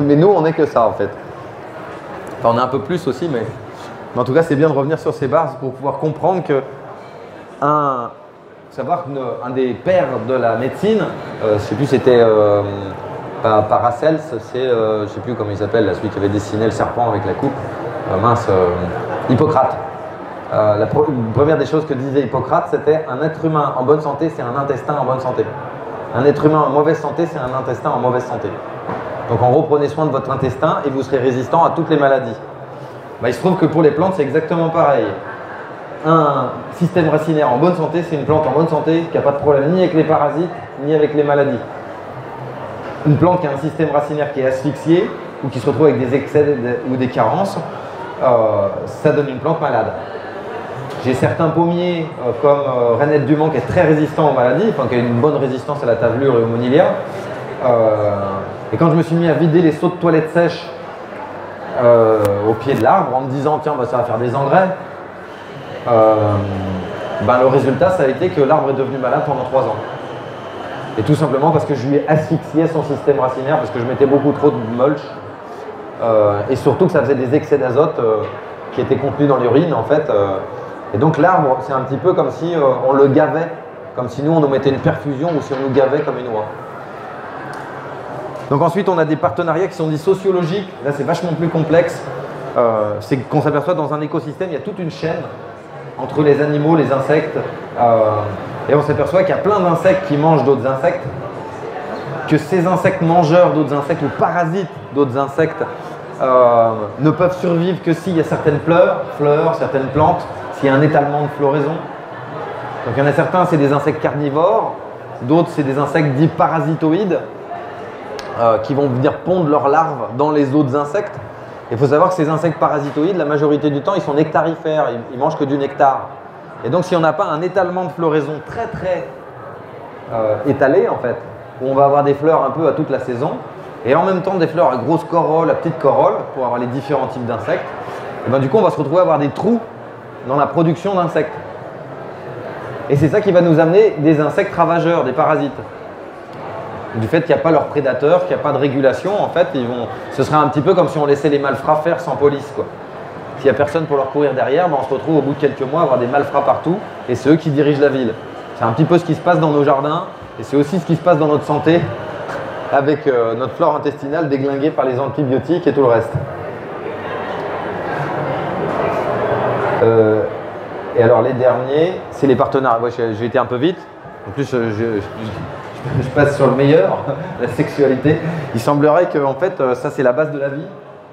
Mais nous, on n'est que ça en fait. Enfin, on est un peu plus aussi, mais en tout cas, c'est bien de revenir sur ces bases pour pouvoir comprendre que savoir qu'un des pères de la médecine, je ne sais plus, c'était Paracels, c'est, je ne sais plus comment il s'appelle, celui qui avait dessiné le serpent avec la coupe, Hippocrate. La première des choses que disait Hippocrate, c'était un être humain en bonne santé, c'est un intestin en bonne santé. Un être humain en mauvaise santé, c'est un intestin en mauvaise santé. Donc en gros, prenez soin de votre intestin et vous serez résistant à toutes les maladies. Bah, il se trouve que pour les plantes, c'est exactement pareil. Un système racinaire en bonne santé, c'est une plante en bonne santé qui n'a pas de problème ni avec les parasites, ni avec les maladies. Une plante qui a un système racinaire qui est asphyxié ou qui se retrouve avec des excès ou des carences, ça donne une plante malade. J'ai certains pommiers comme Rainette du Mans qui est très résistant aux maladies, enfin qui a une bonne résistance à la tavelure et au monilia. Et quand je me suis mis à vider les seaux de toilettes sèches au pied de l'arbre en me disant tiens bah, ça va faire des engrais, le résultat ça a été que l'arbre est devenu malade pendant 3 ans. Et tout simplement parce que je lui ai asphyxié son système racinaire, parce que je mettais beaucoup trop de mulch et surtout que ça faisait des excès d'azote qui étaient contenus dans l'urine en fait. Et donc l'arbre c'est un petit peu comme si on le gavait, comme si nous on nous mettait une perfusion ou si on nous gavait comme une oie. Donc ensuite on a des partenariats qui sont dits sociologiques, là c'est vachement plus complexe. C'est qu'on s'aperçoit dans un écosystème, il y a toute une chaîne entre les animaux, les insectes, et on s'aperçoit qu'il y a plein d'insectes qui mangent d'autres insectes, que ces insectes mangeurs d'autres insectes ou parasites d'autres insectes ne peuvent survivre que s'il y a certaines fleurs, certaines plantes, s'il y a un étalement de floraison. Donc il y en a certains, c'est des insectes carnivores, d'autres c'est des insectes dits parasitoïdes qui vont venir pondre leurs larves dans les autres insectes. Il faut savoir que ces insectes parasitoïdes, la majorité du temps, ils sont nectarifères, ils mangent que du nectar. Et donc, si on n'a pas un étalement de floraison très étalé, en fait, où on va avoir des fleurs un peu à toute la saison, et en même temps des fleurs à grosse corolle, à petite corolle, pour avoir les différents types d'insectes, et ben, du coup, on va se retrouver à avoir des trous dans la production d'insectes. Et c'est ça qui va nous amener des insectes ravageurs, des parasites. Du fait qu'il n'y a pas leurs prédateurs, qu'il n'y a pas de régulation, en fait, ce serait un petit peu comme si on laissait les malfrats faire sans police, quoi. S'il n'y a personne pour leur courir derrière, ben on se retrouve au bout de quelques mois à avoir des malfrats partout et c'est eux qui dirigent la ville. C'est un petit peu ce qui se passe dans nos jardins et c'est aussi ce qui se passe dans notre santé avec notre flore intestinale déglinguée par les antibiotiques et tout le reste. Et alors les derniers, c'est les partenariats. Ouais, j'ai été un peu vite. En plus, je passe sur le meilleur, la sexualité. Il semblerait que en fait, ça c'est la base de la vie.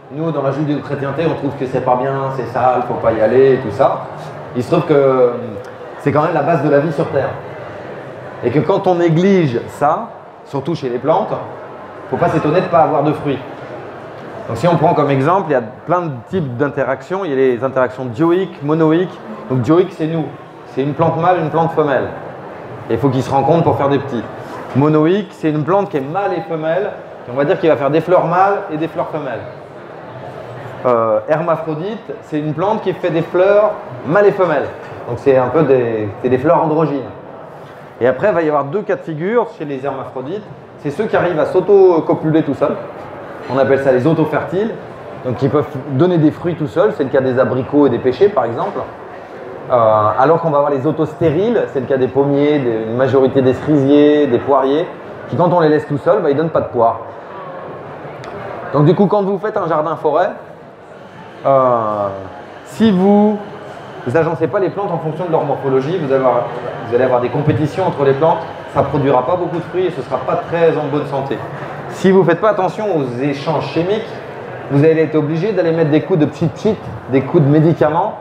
Nous, dans la judéo-chrétienté, on trouve que c'est pas bien, c'est sale, il ne faut pas y aller et tout ça. Il se trouve que c'est quand même la base de la vie sur Terre. Et que quand on néglige ça, surtout chez les plantes, il ne faut pas s'étonner de ne pas avoir de fruits. Donc si on prend comme exemple, il y a plein de types d'interactions. Il y a les interactions dioïques, monoïques. Donc dioïque, c'est nous. C'est une plante mâle, une plante femelle. Et il faut qu'ils se rencontrent pour faire des petits. Monoïque, c'est une plante qui est mâle et femelle. Et on va dire qu'il va faire des fleurs mâles et des fleurs femelles. Hermaphrodite, c'est une plante qui fait des fleurs mâles et femelles. Donc c'est un peu des fleurs androgynes. Et après, il va y avoir 2 cas de figure chez les hermaphrodites. C'est ceux qui arrivent à s'auto-copuler tout seuls. On appelle ça les autofertiles. Donc qui peuvent donner des fruits tout seuls. C'est le cas des abricots et des pêchers par exemple. Alors qu'on va avoir les autostériles. C'est le cas des pommiers, une majorité des cerisiers, des poiriers. qui quand on les laisse tout seuls, bah, ils ne donnent pas de poire. Donc du coup, quand vous faites un jardin forêt, si vous n'agencez pas les plantes en fonction de leur morphologie, vous allez avoir des compétitions entre les plantes, ça ne produira pas beaucoup de fruits et ce ne sera pas très en bonne santé. Si vous ne faites pas attention aux échanges chimiques, vous allez être obligé d'aller mettre des coups de pchit-pchit, des coups de médicaments,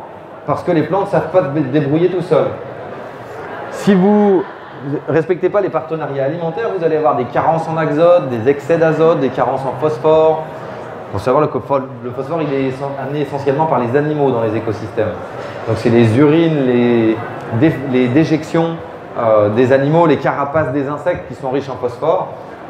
parce que les plantes ne savent pas se débrouiller tout seuls. Si vous ne respectez pas les partenariats alimentaires, vous allez avoir des carences en azote, des excès d'azote, des carences en phosphore. Il faut savoir que le phosphore il est amené essentiellement par les animaux dans les écosystèmes. Donc c'est les urines, les déjections des animaux, les carapaces des insectes qui sont riches en phosphore.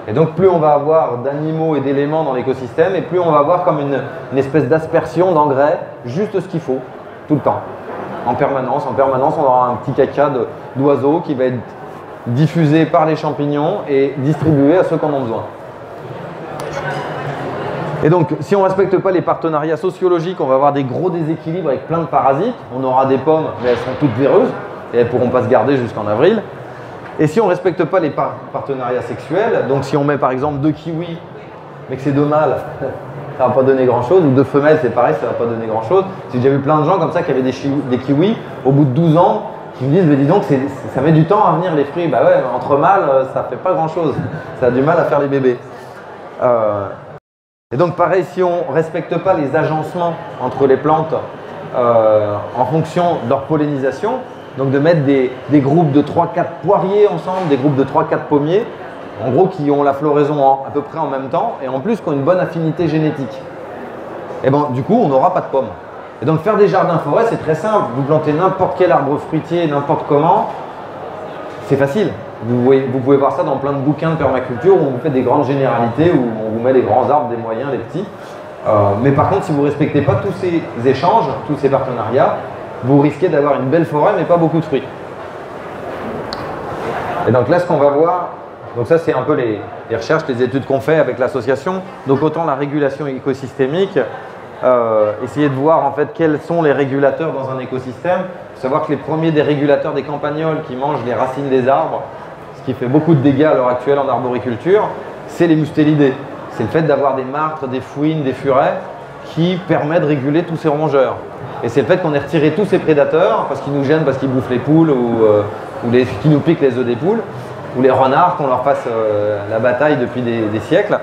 Et donc plus on va avoir d'animaux et d'éléments dans l'écosystème, et plus on va avoir comme une espèce d'aspersion d'engrais, juste ce qu'il faut, tout le temps. En permanence, on aura un petit caca d'oiseaux qui va être diffusé par les champignons et distribué à ceux qui en ont besoin. Et donc, si on ne respecte pas les partenariats sociologiques, on va avoir des gros déséquilibres avec plein de parasites. On aura des pommes, mais elles seront toutes véreuses et elles ne pourront pas se garder jusqu'en avril. Et si on ne respecte pas les partenariats sexuels, donc si on met par exemple 2 kiwis, mais que c'est 2 mâles, ça ne va pas donner grand-chose, ou 2 femelles, c'est pareil, ça ne va pas donner grand-chose. J'ai déjà vu plein de gens comme ça qui avaient des kiwis au bout de 12 ans, qui me disent, mais dis donc, ça met du temps à venir les fruits. Bah ouais, entre mâles, ça ne fait pas grand-chose. Ça a du mal à faire les bébés. Et donc pareil, si on ne respecte pas les agencements entre les plantes en fonction de leur pollinisation, donc de mettre des groupes de 3-4 poiriers ensemble, des groupes de 3-4 pommiers, en gros qui ont la floraison à peu près en même temps et en plus qui ont une bonne affinité génétique. Et ben du coup on n'aura pas de pommes. Et donc faire des jardins forêts c'est très simple, vous plantez n'importe quel arbre fruitier, n'importe comment, c'est facile. Vous pouvez voir ça dans plein de bouquins de permaculture où on vous fait des grandes généralités, où on vous met les grands arbres, des moyens, les petits. Mais par contre si vous ne respectez pas tous ces échanges, tous ces partenariats, vous risquez d'avoir une belle forêt mais pas beaucoup de fruits. Et donc là ce qu'on va voir, donc ça c'est un peu les recherches, les études qu'on fait avec l'association. Donc autant la régulation écosystémique, essayer de voir en fait quels sont les régulateurs dans un écosystème. Il faut savoir que les premiers des régulateurs des campagnols qui mangent les racines des arbres, ce qui fait beaucoup de dégâts à l'heure actuelle en arboriculture, c'est les mustélidés. C'est le fait d'avoir des martres, des fouines, des furets qui permet de réguler tous ces rongeurs. Et c'est le fait qu'on ait retiré tous ces prédateurs parce qu'ils nous gênent, parce qu'ils bouffent les poules ou qui nous piquent les œufs des poules, ou les renards, qu'on leur fasse la bataille depuis des siècles,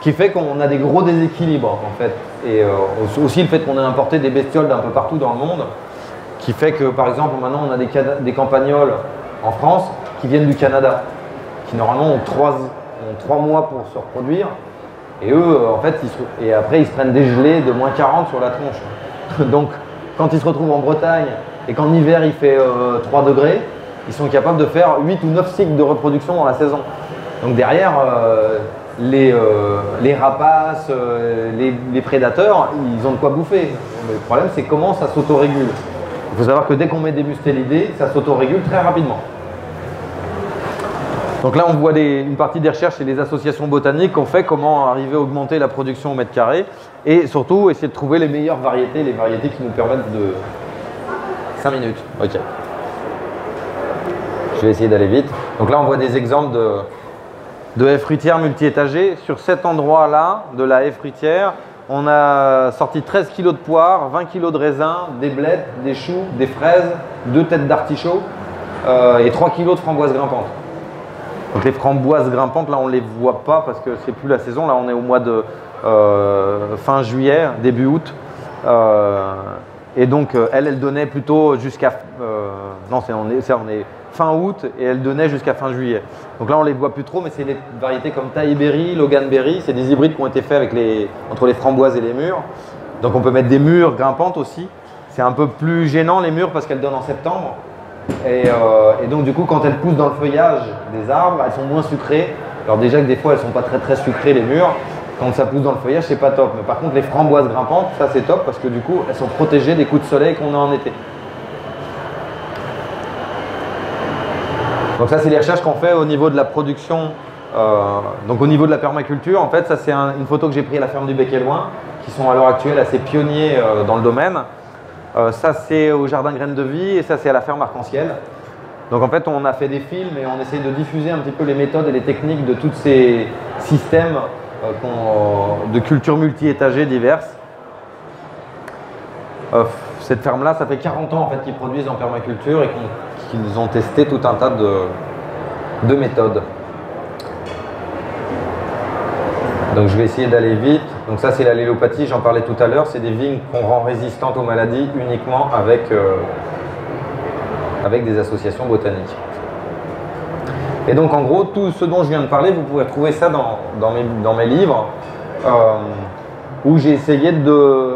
qui fait qu'on a des gros déséquilibres en fait. Et aussi le fait qu'on ait importé des bestioles d'un peu partout dans le monde, qui fait que par exemple maintenant on a des campagnols en France qui viennent du Canada, qui normalement ont 3 mois pour se reproduire, et eux en fait, après ils se prennent des gelées de moins 40 sur la tronche. Donc quand ils se retrouvent en Bretagne et qu'en hiver il fait 3 degrés, ils sont capables de faire 8 ou 9 cycles de reproduction dans la saison. Donc derrière, les rapaces, les prédateurs, ils ont de quoi bouffer. Mais le problème, c'est comment ça s'autorégule. Il faut savoir que dès qu'on met des mustélidés, ça s'autorégule très rapidement. Donc là, on voit une partie des recherches et les associations botaniques qu'on fait, comment arriver à augmenter la production au mètre carré et surtout essayer de trouver les meilleures variétés, les variétés qui nous permettent de… 5 minutes, ok. Je vais essayer d'aller vite. Donc là, on voit des exemples de haies fruitières multi-étagées. Sur cet endroit-là, de la haie fruitière, on a sorti 13 kg de poires, 20 kg de raisins, des blettes, des choux, des fraises, 2 têtes d'artichaut et 3 kg de framboises grimpantes. Donc les framboises grimpantes, là, on ne les voit pas parce que c'est plus la saison. Là, on est au mois de fin juillet, début août. Et donc, elle donnait plutôt jusqu'à… non, on est fin août et elle donnait jusqu'à fin juillet. Donc là, on ne les voit plus trop, mais c'est des variétés comme Thai Berry, Logan Berry. C'est des hybrides qui ont été faits entre les framboises et les mûres. Donc on peut mettre des mûres grimpantes aussi. C'est un peu plus gênant les mûres parce qu'elles donnent en septembre. Et donc du coup, quand elles poussent dans le feuillage des arbres, elles sont moins sucrées. Alors déjà que des fois, elles ne sont pas très sucrées les mûres. Quand ça pousse dans le feuillage, c'est pas top. Mais par contre, les framboises grimpantes, ça c'est top parce que du coup, elles sont protégées des coups de soleil qu'on a en été. Donc ça, c'est les recherches qu'on fait au niveau de la production, donc au niveau de la permaculture. En fait, ça c'est une photo que j'ai prise à la ferme du Bec-et-Loing, qui sont à l'heure actuelle assez pionniers dans le domaine. Ça c'est au jardin Graines de Vie et ça c'est à la ferme Arc-en-Ciel. Donc en fait, on a fait des films et on essaye de diffuser un petit peu les méthodes et les techniques de tous ces systèmes de cultures multi-étagées diverses. Cette ferme-là, ça fait 40 ans en fait, qu'ils produisent en permaculture et qu'ils ont testé tout un tas de méthodes. Donc je vais essayer d'aller vite. Donc ça, c'est l'allélopathie, j'en parlais tout à l'heure. C'est des vignes qu'on rend résistantes aux maladies uniquement avec des associations botaniques. Et donc en gros, tout ce dont je viens de parler, vous pourrez trouver ça dans mes livres, où j'ai essayé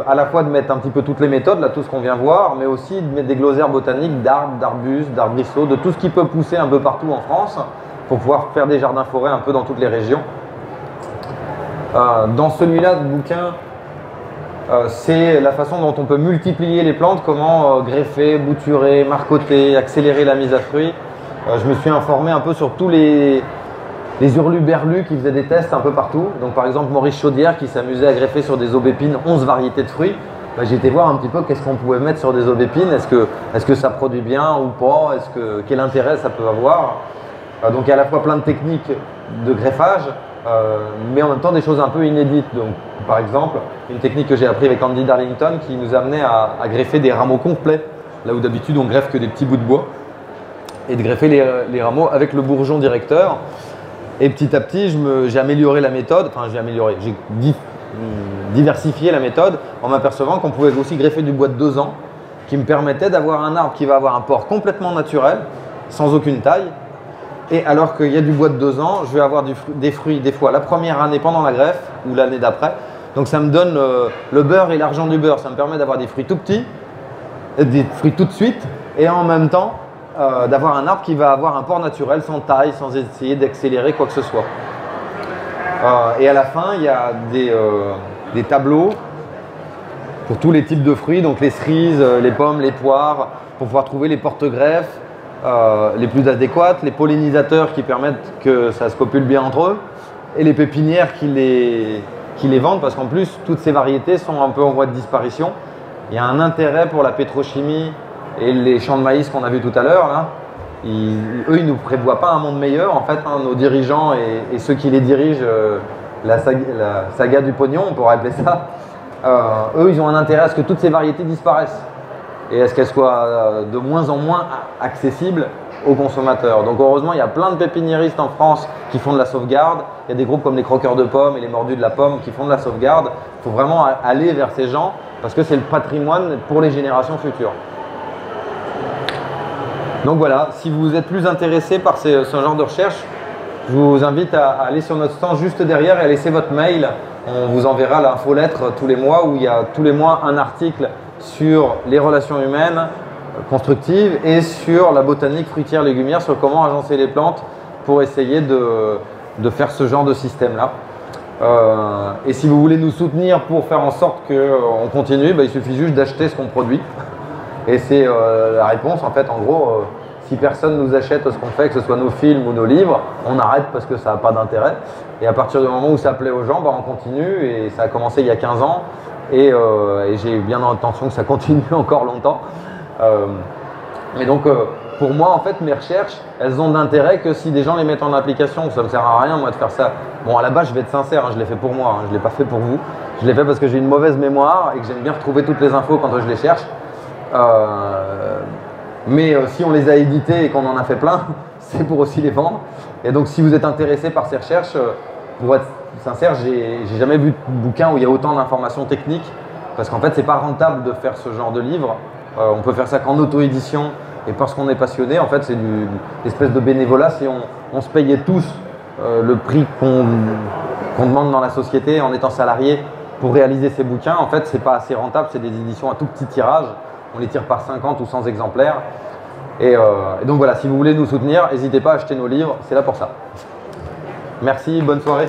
à la fois de mettre un petit peu toutes les méthodes, là tout ce qu'on vient voir, mais aussi de mettre des glossaires botaniques d'arbres, d'arbustes, d'arbrisseaux, de tout ce qui peut pousser un peu partout en France, pour pouvoir faire des jardins-forêts un peu dans toutes les régions. Dans celui-là de bouquin, c'est la façon dont on peut multiplier les plantes, comment greffer, bouturer, marcoter, accélérer la mise à fruit. Je me suis informé un peu sur tous les hurluberlus qui faisaient des tests un peu partout. Donc par exemple Maurice Chaudière qui s'amusait à greffer sur des aubépines 11 variétés de fruits. J'ai été voir un petit peu qu'est-ce qu'on pouvait mettre sur des aubépines, est-ce que ça produit bien ou pas, quel intérêt ça peut avoir. Donc il y a à la fois plein de techniques de greffage, mais en même temps des choses un peu inédites. Donc, par exemple, une technique que j'ai appris avec Andy Darlington qui nous amenait à greffer des rameaux complets, là où d'habitude on greffe que des petits bouts de bois, et de greffer les rameaux avec le bourgeon directeur. Et petit à petit, j'ai amélioré la méthode, j'ai diversifié la méthode en m'apercevant qu'on pouvait aussi greffer du bois de 2 ans, qui me permettait d'avoir un arbre qui va avoir un port complètement naturel, sans aucune taille. Et alors qu'il y a du bois de 2 ans, je vais avoir des fruits des fois la première année pendant la greffe ou l'année d'après. Donc ça me donne le beurre et l'argent du beurre. Ça me permet d'avoir des fruits tout petits, des fruits tout de suite, et en même temps d'avoir un arbre qui va avoir un port naturel sans taille, sans essayer d'accélérer quoi que ce soit. Et à la fin, il y a des tableaux pour tous les types de fruits, donc les cerises, les pommes, les poires, pour pouvoir trouver les porte-greffes les plus adéquates, les pollinisateurs qui permettent que ça se copule bien entre eux, et les pépinières qui les vendent, parce qu'en plus, toutes ces variétés sont un peu en voie de disparition. Il y a un intérêt pour la pétrochimie et les champs de maïs qu'on a vu tout à l'heure. Eux, ils ne nous prévoient pas un monde meilleur. En fait, nos dirigeants et ceux qui les dirigent, la saga du pognon, on pourrait appeler ça, eux, ils ont un intérêt à ce que toutes ces variétés disparaissent et à ce qu'elles soient de moins en moins accessibles aux consommateurs. Donc heureusement, il y a plein de pépiniéristes en France qui font de la sauvegarde. Il y a des groupes comme les croqueurs de pommes et les mordus de la pomme qui font de la sauvegarde. Il faut vraiment aller vers ces gens parce que c'est le patrimoine pour les générations futures. Donc voilà, si vous êtes plus intéressé par ce genre de recherche, je vous invite à aller sur notre stand juste derrière et à laisser votre mail. On vous enverra l'infolettre tous les mois où il y a tous les mois un article sur les relations humaines constructives et sur la botanique fruitière légumière, sur comment agencer les plantes pour essayer de faire ce genre de système-là. Et si vous voulez nous soutenir pour faire en sorte qu'on continue, il suffit juste d'acheter ce qu'on produit. Et c'est la réponse, en fait, en gros, si personne nous achète ce qu'on fait, que ce soit nos films ou nos livres, on arrête parce que ça n'a pas d'intérêt. Et à partir du moment où ça plaît aux gens, on continue. Et ça a commencé il y a 15 ans. Et j'ai bien l'intention que ça continue encore longtemps. Mais donc, pour moi, en fait, mes recherches, elles ont d'intérêt que si des gens les mettent en application. Ça ne me sert à rien, moi, de faire ça. Bon, à la base, je vais être sincère, je l'ai fait pour moi, je ne l'ai pas fait pour vous. Je l'ai fait parce que j'ai une mauvaise mémoire et que j'aime bien retrouver toutes les infos quand je les cherche. Mais si on les a édités et qu'on en a fait plein, c'est pour aussi les vendre. Et donc, si vous êtes intéressé par ces recherches, pour être sincère, j'ai jamais vu de bouquin où il y a autant d'informations techniques. Parce qu'en fait, c'est pas rentable de faire ce genre de livre. On peut faire ça qu'en auto-édition. Et parce qu'on est passionné, en fait, c'est une espèce de bénévolat. Si on se payait tous le prix qu'on demande dans la société en étant salarié pour réaliser ces bouquins, en fait, c'est pas assez rentable. C'est des éditions à tout petit tirage. On les tire par 50 ou 100 exemplaires. Et donc voilà, si vous voulez nous soutenir, n'hésitez pas à acheter nos livres. C'est là pour ça. Merci, bonne soirée.